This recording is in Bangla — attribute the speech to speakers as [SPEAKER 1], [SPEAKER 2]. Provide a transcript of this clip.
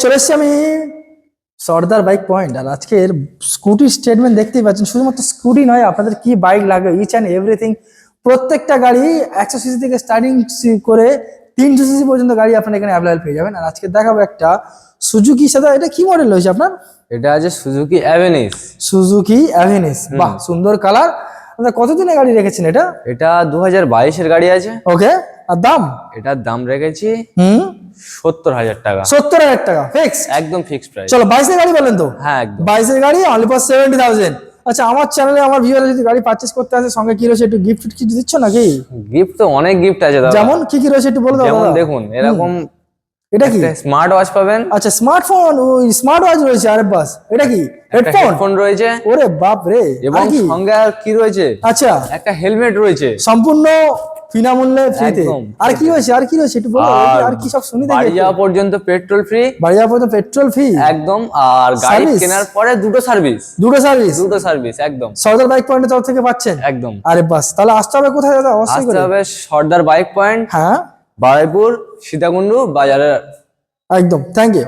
[SPEAKER 1] চলে এসছি আমি সর্দার বাইক পয়েন্ট। আর আজকের স্কুটি স্টেটমেন্ট দেখতেই পাচ্ছেন, শুধুমাত্র স্কুটি নয়, আপনাদের কি বাইক লাগে ইচ অ্যান্ড এভরিথিং, প্রত্যেকটা গাড়ি 100 সিসি থেকে স্টার্টিং করে 300 সিসি পর্যন্ত গাড়ি আপনারা এখানে অ্যাভেলেবল পেয়ে যাবেন। আর আজকে দেখাবো একটা সুজুকি, সাদা এটা কি মডেল রয়েছে আপনার?
[SPEAKER 2] এটা আছে সুজুকি অ্যাভেনিস।
[SPEAKER 1] সুজুকি অ্যাভেনিস, বাহ সুন্দর কালার। কতদিনের গাড়ি রেখেছেন এটা?
[SPEAKER 2] এটা 2022 এর গাড়ি আছে।
[SPEAKER 1] ওকে, আর দাম?
[SPEAKER 2] এটার দাম রেখেছি 70,000 টাকা।
[SPEAKER 1] 70,000 টাকা ফিক্স,
[SPEAKER 2] একদম ফিক্সড প্রাইস।
[SPEAKER 1] চলো 22 এর গাড়ি বলেন তো?
[SPEAKER 2] হ্যাঁ একদম
[SPEAKER 1] 22 এর গাড়ি অনলি ফর 70,000। আচ্ছা, আমার চ্যানেলে আমার ভিউয়াররা যদি গাড়ি পারচেজ করতে আসে, সঙ্গে কি রয়েছে একটু গিফট কিছু দিচ্ছ নাকি?
[SPEAKER 2] গিফট তো অনেক গিফট আছে দাদা।
[SPEAKER 1] যেমন কি কি রয়েছে একটু বলে দাও।
[SPEAKER 2] যেমন দেখুন এরকম
[SPEAKER 1] এটা কি?
[SPEAKER 2] স্মার্ট ওয়াচ পাবেন।
[SPEAKER 1] আচ্ছা, স্মার্টফোন, ওই স্মার্ট ওয়াচ রয়েছে। আরে বাস, এটা কি?
[SPEAKER 2] হেডফোন রয়েছে।
[SPEAKER 1] ওরে বাপ রে,
[SPEAKER 2] এবং সঙ্গে আর কি রয়েছে?
[SPEAKER 1] আচ্ছা,
[SPEAKER 2] একটা হেলমেট রয়েছে
[SPEAKER 1] সম্পূর্ণ বিনামূল্যে ফ্রিতে।
[SPEAKER 2] একদম।
[SPEAKER 1] আর কি রয়েছে, আর কি রয়েছে একটু বলো, আর কি সব শুনি দেখি।
[SPEAKER 2] বাড়ি যাওয়া পর্যন্ত পেট্রোল ফ্রি।
[SPEAKER 1] বাড়ি যাওয়া পর্যন্ত পেট্রোল ফ্রি
[SPEAKER 2] একদম। আর গাড়ি
[SPEAKER 1] Service?
[SPEAKER 2] কেনার পরে দুটো সার্ভিস একদম
[SPEAKER 1] সর্দার বাইক পয়েন্টের তরফ থেকে পাচ্ছেন
[SPEAKER 2] একদম।
[SPEAKER 1] আরে বাস, তাহলে আসতে হবে কোথায় দাদা? অবশ্যই
[SPEAKER 2] আসতে
[SPEAKER 1] করে
[SPEAKER 2] হবে সর্দার বাইক পয়েন্ট,
[SPEAKER 1] হ্যাঁ,
[SPEAKER 2] বারুইপুর, সীতাকুন্ডু বাজারের।
[SPEAKER 1] একদম। Thank you.